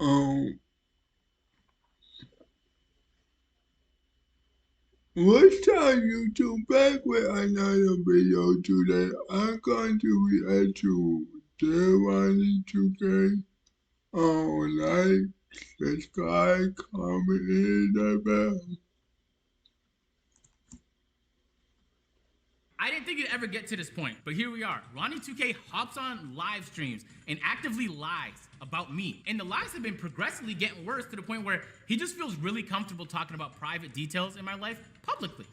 Um, what's time YouTube back with another video today? I'm going to react to Ronnie2k. Like, subscribe, comment, and the bell. I didn't think it'd ever get to this point, but here we are. Ronnie2k hops on live streams and actively lies about me. And the lies have been progressively getting worse to the point where he just feels really comfortable talking about private details in my life publicly.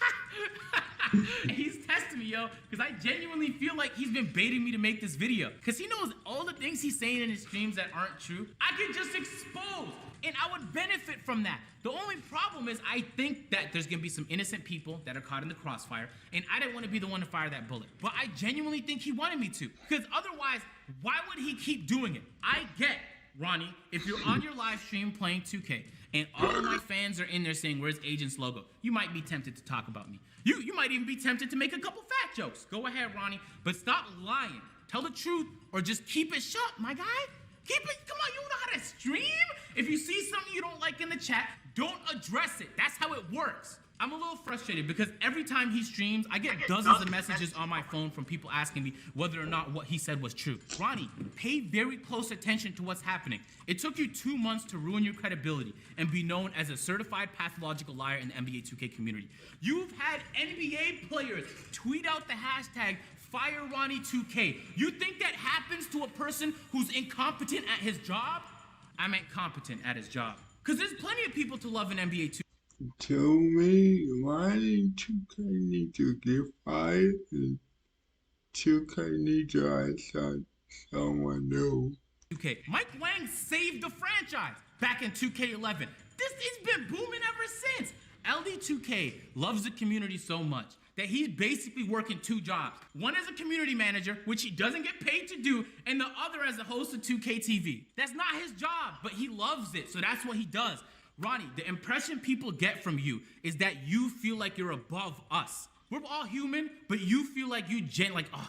He's testing me, yo, because I genuinely feel like he's been baiting me to make this video. Because he knows all the things he's saying in his streams that aren't true, I could just expose, and I would benefit from that. The only problem is I think that there's gonna be some innocent people that are caught in the crossfire, and I didn't want to be the one to fire that bullet. But I genuinely think he wanted me to, because otherwise, why would he keep doing it? I get, Ronnie, if you're on your live stream playing 2K, and all of my fans are in there saying, where's Agent's logo? You might be tempted to talk about me. You might even be tempted to make a couple fat jokes. Go ahead, Ronnie, but stop lying. Tell the truth, or just keep it shut, my guy. Keep it, come on, you know how to stream? If you see something you don't like in the chat, don't address it. That's how it works. I'm a little frustrated because every time he streams, I get dozens of messages on my phone from people asking me whether or not what he said was true. Ronnie, pay very close attention to what's happening. It took you 2 months to ruin your credibility and be known as a certified pathological liar in the NBA 2K community. You've had NBA players tweet out the hashtag Fire Ronnie2K. You think that happens to a person who's incompetent at his job? I meant competent at his job. Because there's plenty of people to love in NBA 2K. To me, Ronnie2k need to get fired and 2K need to hire someone new. 2K. Mike Wang saved the franchise back in 2K11. It's been booming ever since. LD2K loves the community so much that he's basically working 2 jobs. One as a community manager, which he doesn't get paid to do, and the other as a host of 2K TV. That's not his job, but he loves it, so that's what he does. Ronnie, the impression people get from you is that you feel like you're above us. We're all human, but you feel like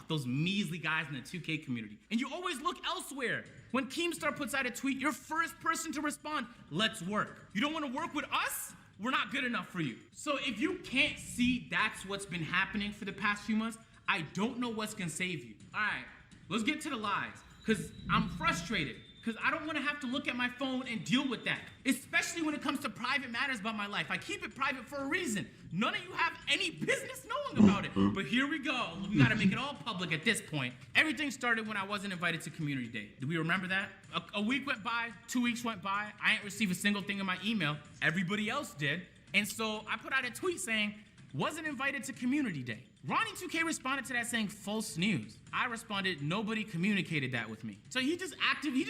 those measly guys in the 2K community. And you always look elsewhere. When Keemstar puts out a tweet, you're first person to respond, let's work. You don't want to work with us? We're not good enough for you. So if you can't see that's what's been happening for the past few months, I don't know what's gonna save you. All right, let's get to the lies, because I'm frustrated. Because I don't want to have to look at my phone and deal with that, especially when it comes to private matters about my life. I keep it private for a reason. None of you have any business knowing about it. But here we go. We got to make it all public at this point. Everything started when I wasn't invited to Community Day. Do we remember that? A week went by, 2 weeks went by. I didn't receive a single thing in my email. Everybody else did. And so I put out a tweet saying, wasn't invited to Community Day. Ronnie2k responded to that saying false news. I responded, nobody communicated that with me. So he just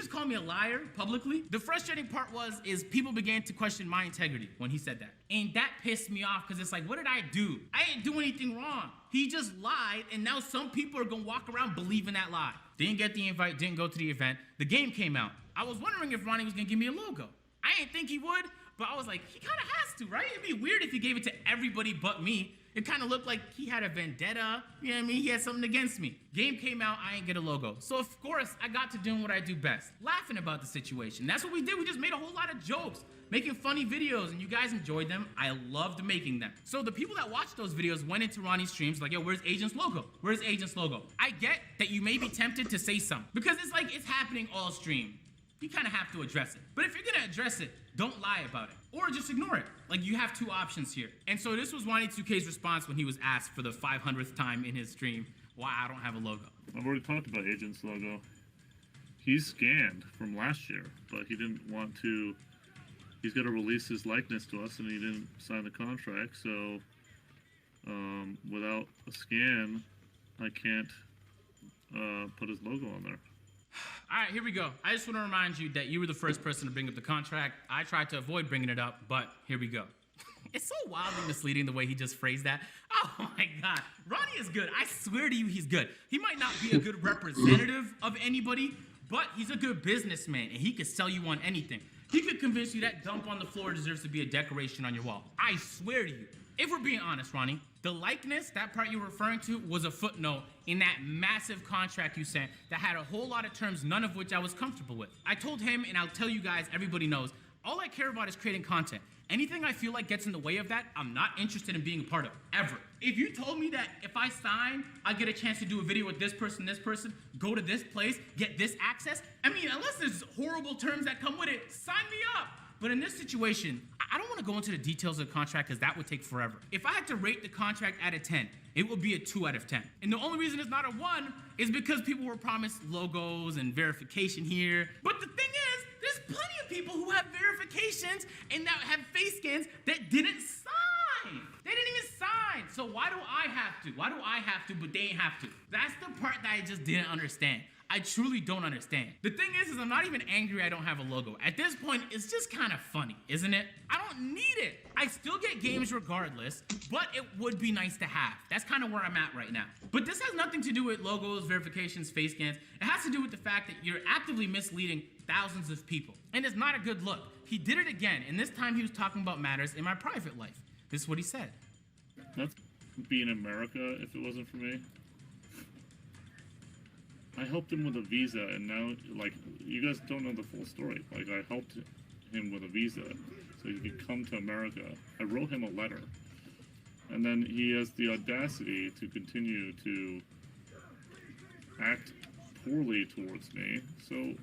called me a liar publicly. The frustrating part is people began to question my integrity when he said that. And that pissed me off because it's like, what did I do? I didn't do anything wrong. He just lied, and now some people are gonna walk around believing that lie. Didn't get the invite, didn't go to the event. The game came out. I was wondering if Ronnie was gonna give me a logo. I didn't think he would, but I was like, he kind of has to, right? It'd be weird if he gave it to everybody but me. It kind of looked like he had a vendetta, you know what I mean? He had something against me. Game came out, I didn't get a logo. So of course, I got to doing what I do best, laughing about the situation. That's what we did, we just made a whole lot of jokes, making funny videos, and you guys enjoyed them. I loved making them. So the people that watched those videos went into Ronnie's streams like, yo, where's Agent's logo? Where's Agent's logo? I get that you may be tempted to say something, because it's like, it's happening all stream. You kind of have to address it. But if you're gonna address it, don't lie about it. Or just ignore it. Like, you have 2 options here. And so this was Ronnie2k's response when he was asked for the 500th time in his stream why I don't have a logo. I've already talked about Agent's logo. He's scanned from last year, but he didn't want to, he's got to release his likeness to us, and he didn't sign the contract, so without a scan, I can't put his logo on there. All right, here we go. I just want to remind you that you were the first person to bring up the contract. I tried to avoid bringing it up, but here we go. It's so wildly misleading the way he just phrased that. Oh my God, Ronnie is good. I swear to you, he's good. He might not be a good representative of anybody, but he's a good businessman, and he could sell you on anything. He could convince you that dump on the floor deserves to be a decoration on your wall. I swear to you. If we're being honest, Ronnie, The likeness, that part you're referring to, was a footnote in that massive contract you sent that had a whole lot of terms, none of which I was comfortable with. I told him, and I'll tell you guys, everybody knows, all I care about is creating content. Anything I feel like gets in the way of that, I'm not interested in being a part of, ever. If you told me that if I sign, I get a chance to do a video with this person, go to this place, get this access, I mean, unless there's horrible terms that come with it, sign me up. But in this situation, I don't want to go into the details of the contract because that would take forever. If I had to rate the contract out of 10, it would be a 2 out of 10. And the only reason it's not a 1 is because people were promised logos and verification here. But the thing is, there's plenty of people who have verifications and that have face scans that didn't sign. They didn't even sign. So why do I have to? Why do I have to, but they ain't have to? That's the part that I just didn't understand. I truly don't understand. The thing is I'm not even angry I don't have a logo. At this point, it's just kind of funny, isn't it? I don't need it. I still get games regardless, but it would be nice to have. That's kind of where I'm at right now. But this has nothing to do with logos, verifications, face scans. It has to do with the fact that you're actively misleading thousands of people. And it's not a good look. He did it again, and this time he was talking about matters in my private life. This is what he said. That's be in America if it wasn't for me. I helped him with a visa, and now, like, you guys don't know the full story. Like, I helped him with a visa so he could come to America. I wrote him a letter. And then he has the audacity to continue to act poorly towards me. So,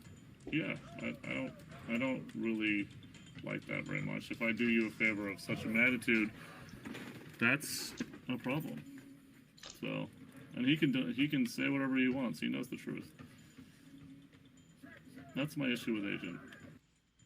yeah, I don't really like that very much. If I do you a favor of such a magnitude, that's a problem. So... and he can say whatever he wants. He knows the truth. That's my issue with Agent.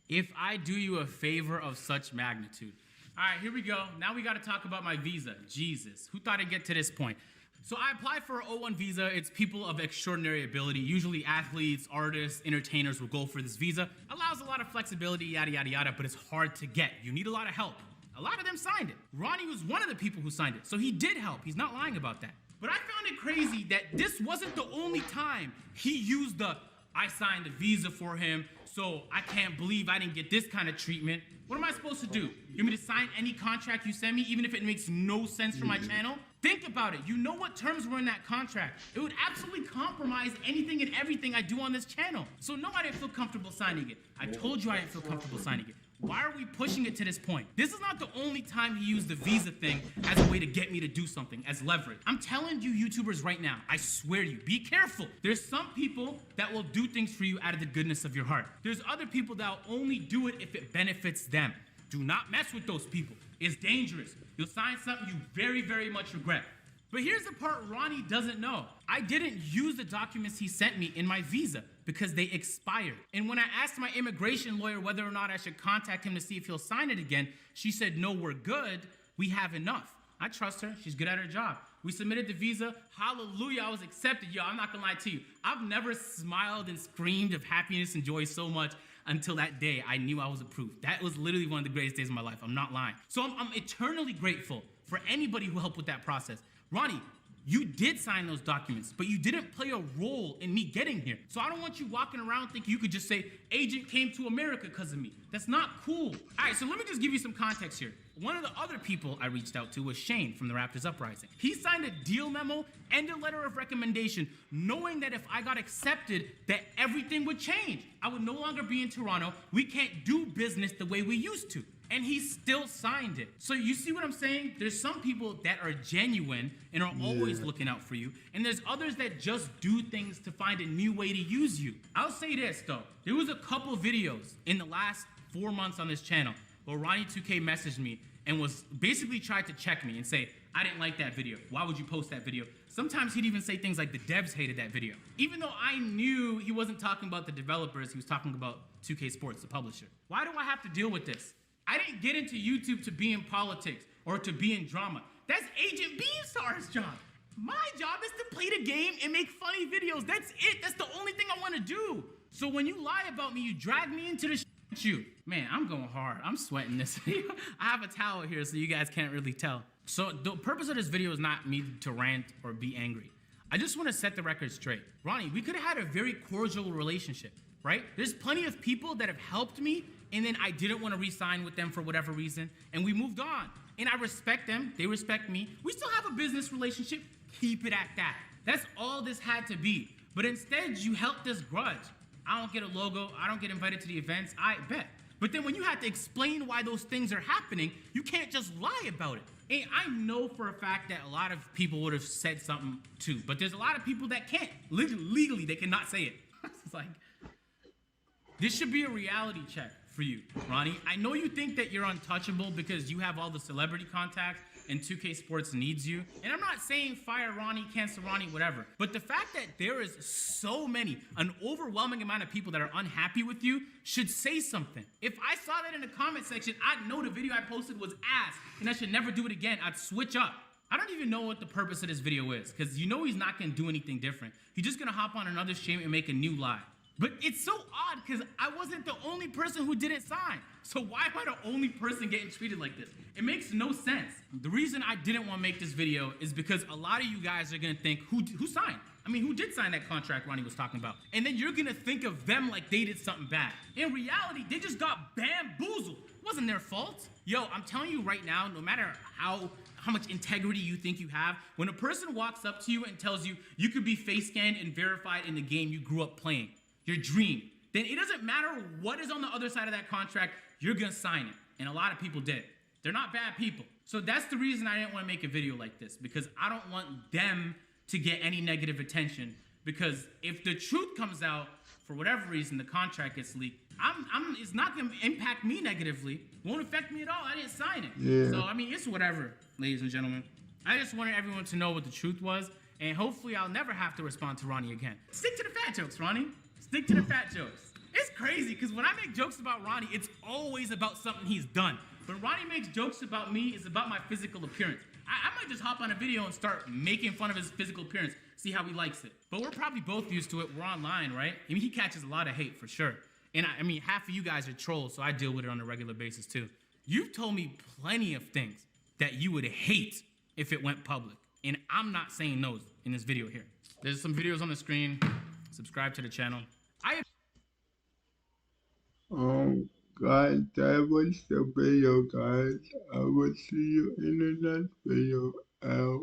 If I do you a favor of such magnitude. All right, here we go. Now we got to talk about my visa. Jesus, who thought I'd get to this point? So I applied for an O1 visa. It's people of extraordinary ability. Usually athletes, artists, entertainers will go for this visa. Allows a lot of flexibility, yada, yada, yada, but it's hard to get. You need a lot of help. A lot of them signed it. Ronnie was one of the people who signed it, so he did help. He's not lying about that. But I found it crazy that this wasn't the only time he used the, I signed the visa for him, so I can't believe I didn't get this kind of treatment. What am I supposed to do? You want me to sign any contract you send me, even if it makes no sense for my channel? Think about it. You know what terms were in that contract. It would absolutely compromise anything and everything I do on this channel. So no, I didn't feel comfortable signing it. I told you I didn't feel comfortable signing it. Why are we pushing it to this point? This is not the only time he used the visa thing as a way to get me to do something, as leverage. I'm telling you YouTubers right now, I swear to you, be careful. There's some people that will do things for you out of the goodness of your heart. There's other people that will only do it if it benefits them. Do not mess with those people. It's dangerous. You'll sign something you very, very much regret. But here's the part Ronnie doesn't know. I didn't use the documents he sent me in my visa because they expired. And when I asked my immigration lawyer whether or not I should contact him to see if he'll sign it again, she said, no, we're good. We have enough. I trust her. She's good at her job. We submitted the visa. Hallelujah, I was accepted. Yo, I'm not gonna lie to you. I've never smiled and screamed of happiness and joy so much until that day I knew I was approved. That was literally one of the greatest days of my life. I'm not lying. So I'm eternally grateful for anybody who helped with that process. Ronnie, you did sign those documents, but you didn't play a role in me getting here. So I don't want you walking around thinking you could just say, Agent came to America because of me. That's not cool. All right, so let me just give you some context here. One of the other people I reached out to was Shane from the Raptors Uprising. He signed a deal memo and a letter of recommendation, knowing that if I got accepted, that everything would change. I would no longer be in Toronto. We can't do business the way we used to. And he still signed it. So you see what I'm saying? There's some people that are genuine and are always looking out for you. And there's others that just do things to find a new way to use you. I'll say this though. There was a couple videos in the last 4 months on this channel where ronnie2k messaged me and was basically tried to check me and say, I didn't like that video. Why would you post that video? Sometimes he'd even say things like the devs hated that video. Even though I knew he wasn't talking about the developers, he was talking about 2K Sports, the publisher. Why do I have to deal with this? I didn't get into YouTube to be in politics or to be in drama. That's Agent Beanstar's job. My job is to play the game and make funny videos. That's it. That's the only thing I want to do. So when you lie about me, you drag me into the shoot. Man, I'm going hard. I'm sweating this video. I have a towel here so you guys can't really tell. So the purpose of this video is not me to rant or be angry. I just want to set the record straight. Ronnie, we could have had a very cordial relationship, right? There's plenty of people that have helped me and then I didn't want to re-sign with them for whatever reason, and we moved on. And I respect them, they respect me. We still have a business relationship, keep it at that. That's all this had to be. But instead, you held this grudge. I don't get a logo, I don't get invited to the events, I bet. But then when you have to explain why those things are happening, you can't just lie about it. And I know for a fact that a lot of people would have said something too, but there's a lot of people that can't. Legally, they cannot say it. It's like, this should be a reality check for you, Ronnie. I know you think that you're untouchable because you have all the celebrity contacts and 2K Sports needs you. And I'm not saying fire Ronnie, cancel Ronnie, whatever. But the fact that there is so many, an overwhelming amount of people that are unhappy with you should say something. If I saw that in the comment section, I'd know the video I posted was ass and I should never do it again. I'd switch up. I don't even know what the purpose of this video is because you know he's not gonna do anything different. He's just gonna hop on another stream and make a new lie. But it's so odd because I wasn't the only person who didn't sign. So why am I the only person getting treated like this? It makes no sense. The reason I didn't want to make this video is because a lot of you guys are gonna think, who signed? I mean, who did sign that contract Ronnie was talking about? And then you're gonna think of them like they did something bad. In reality, they just got bamboozled. It wasn't their fault. Yo, I'm telling you right now, no matter how much integrity you think you have, when a person walks up to you and tells you you could be face scanned and verified in the game you grew up playing, your dream, then it doesn't matter what is on the other side of that contract, you're gonna sign it. And a lot of people did. They're not bad people. So that's the reason I didn't want to make a video like this, because I don't want them to get any negative attention. Because if the truth comes out, for whatever reason, the contract gets leaked, it's not gonna impact me negatively. It won't affect me at all. I didn't sign it. Yeah. So I mean, it's whatever, ladies and gentlemen. I just wanted everyone to know what the truth was, and hopefully I'll never have to respond to Ronnie again. Stick to the fat jokes, Ronnie. Stick to the fat jokes. It's crazy, because when I make jokes about Ronnie, it's always about something he's done. When Ronnie makes jokes about me, it's about my physical appearance. I might just hop on a video and start making fun of his physical appearance, see how he likes it. But we're probably both used to it. We're online, right? I mean, he catches a lot of hate for sure. And I mean, half of you guys are trolls, so I deal with it on a regular basis too. You've told me plenty of things that you would hate if it went public. And I'm not saying those in this video here. There's some videos on the screen. Subscribe to the channel. Guys, that was the video, guys. I will see you in the next video. Out.